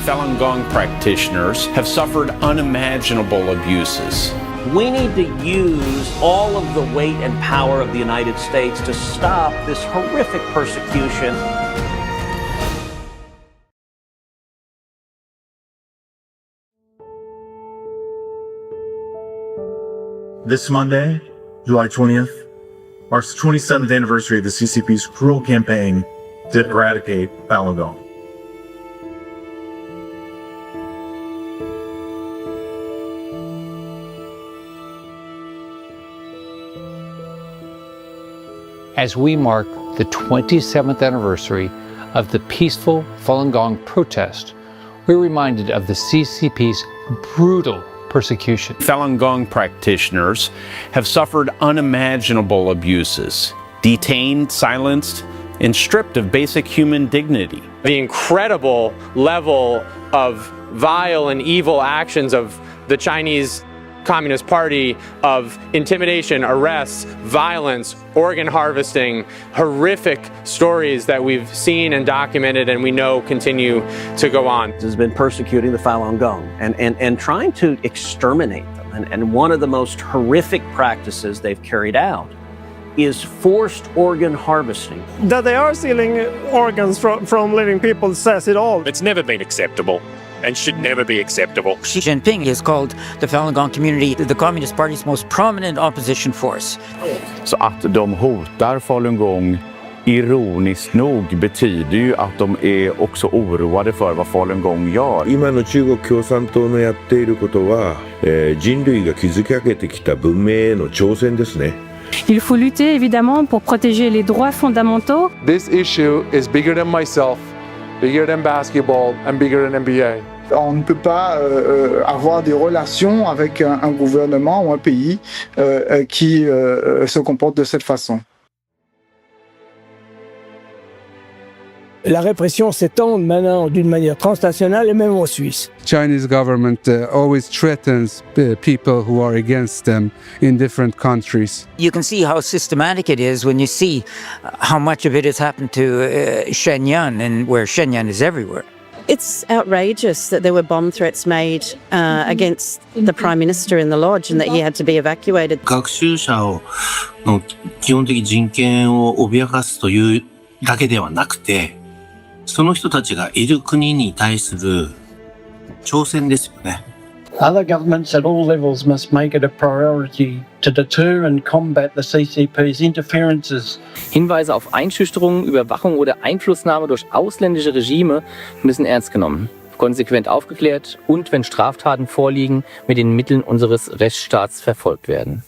Falun Gong practitioners have suffered unimaginable abuses. We need to use all of the weight and power of the United States to stop this horrific persecution. This Monday, July 20th, marks the 27th anniversary of the CCP's cruel campaign to eradicate Falun Gong. As we mark the 27th anniversary of the peaceful Falun Gong protest, we're reminded of the CCP's brutal persecution. Falun Gong practitioners have suffered unimaginable abuses, detained, silenced, and stripped of basic human dignity. The incredible level of vile and evil actions of the Chinese Communist Party, of intimidation, arrests, violence, organ harvesting, horrific stories that we've seen and documented and we know continue to go on. Has been persecuting the Falun Gong and trying to exterminate them. And one of the most horrific practices they've carried out is forced organ harvesting. That they are stealing organs from living people says it all. It's never been acceptable and should never be acceptable. Xi Jinping has called the Falun Gong community the Communist Party's most prominent opposition force. Så att de hotar Falun Gong ironiskt nog betyder ju att de är också oroade för vad Falun Gong gör. 今の中国共産党のやっていることは、人類が築き上げてきた文明への挑戦ですね。Il faut lutter évidemment pour protéger les droits fondamentaux. This issue is bigger than myself, bigger than basketball, and bigger than NBA. On ne peut pas avoir des relations avec un gouvernement ou un pays qui se comporte de cette façon. La répression s'étend maintenant d'une manière transnationale et même en Suisse. Chinese government always threatens people who are against them in different countries. You can see how systematic it is when you see how much of it has happened to Shenyang, and where Shenyang is everywhere. It's outrageous that there were bomb threats made against the Prime Minister in the lodge and that he had to be evacuated. 学習者の基本的人権を脅かすというだけではなくて、その人たちがいる国に対する挑戦ですよね。Other governments at all levels must make it a priority to deter and combat the CCP's interferences. Hinweise auf Einschüchterung, Überwachung oder Einflussnahme durch ausländische Regime müssen ernst genommen, konsequent aufgeklärt und, wenn Straftaten vorliegen, mit den Mitteln unseres Rechtsstaats verfolgt werden.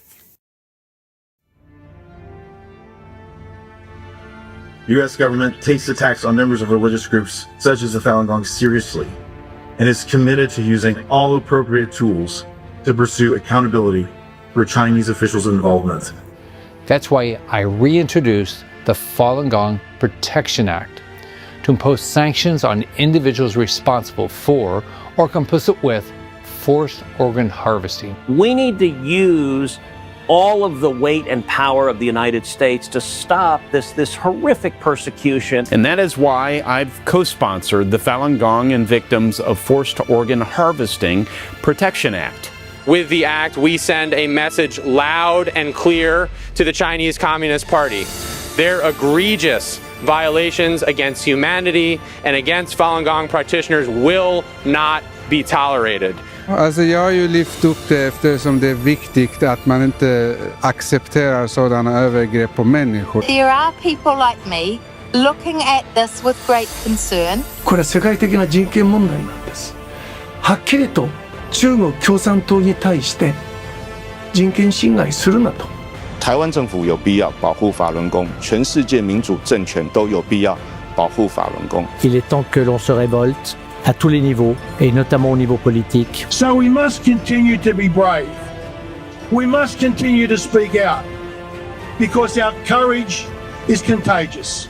The U.S. government takes attacks on members of religious groups such as the Falun Gong seriously and is committed to using all appropriate tools to pursue accountability for Chinese officials' involvement. That's why I reintroduced the Falun Gong Protection Act to impose sanctions on individuals responsible for or complicit with forced organ harvesting. We need to use all of the weight and power of the United States to stop this horrific persecution. And that is why I've co-sponsored the Falun Gong and Victims of Forced Organ Harvesting Protection Act. With the act, we send a message loud and clear to the Chinese Communist Party. Their egregious violations against humanity and against Falun Gong practitioners will not be tolerated. Alltså jag har ju lyft upp det eftersom det är viktigt att man inte accepterar sådana övergrepp på människor. There are people like me looking at this with great concern. これは世界的な人権問題なんです。はっきりと中国共産党に対して人権侵害するなと。台湾政府有必要保護法輪功，全世界民主政權都有必要保護法輪功。Il est temps que l'on se révolte à tous les niveaux, et notamment au niveau politique. So we must continue to be brave. We must continue to speak out, because our courage is contagious.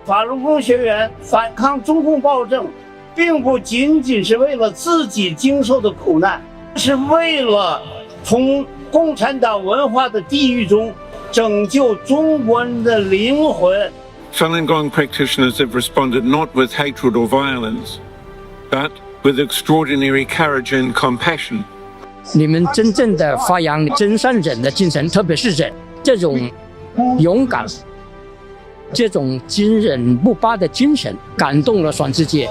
法轮功学员反抗中共暴政，并不仅仅是为了自己经受的苦难，是为了从共产党文化的地狱中拯救中国人的灵魂。Falun Gong practitioners have responded not with hatred or violence, but with extraordinary courage and compassion. 你们真正的发扬真善忍的精神，特别是忍这种勇敢、这种坚韧不拔的精神，感动了全世界。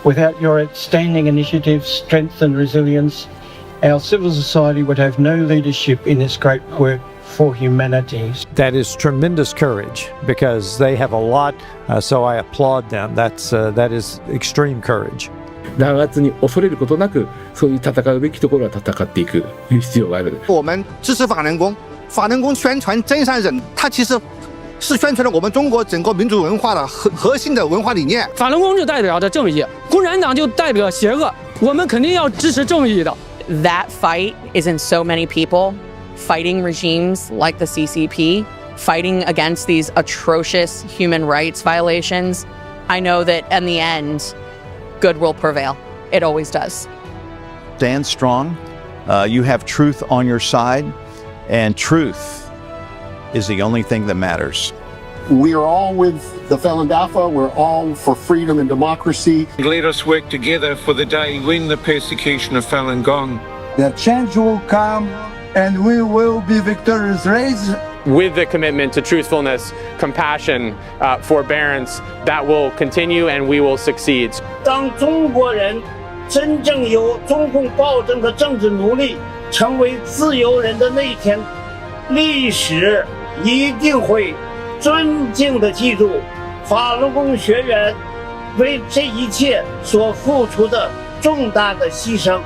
Without your outstanding initiatives, strength and resilience, our civil society would have no leadership in this great work for humanity. That is tremendous courage because they have a lot, so I applaud them. That is extreme courage. 弾圧に恐れることなく、そういう戦うべきところは戦っていく必要がある。我们支持法轮功，法轮功宣传真善忍，它其实是宣传了我们中国整个民族文化的核心的文化理念。法轮功就代表着正义，共产党就代表邪恶，我们肯定要支持正义的。That fight is in so many people, fighting regimes like the CCP, fighting against these atrocious human rights violations. I know that in the end, good will prevail. It always does. Stand strong. You have truth on your side, and truth is the only thing that matters. We are all with the Falun Dafa. We're all for freedom and democracy. Let us work together for the day when the persecution of Falun Gong. The change will come and we will be victorious. With the commitment to truthfulness, compassion, forbearance, that will continue and we will succeed. 当中国人真正由中共暴政的政治奴隶成为自由人的那一天，历史一定会尊敬地记住法轮功学员为这一切所付出的重大的牺牲。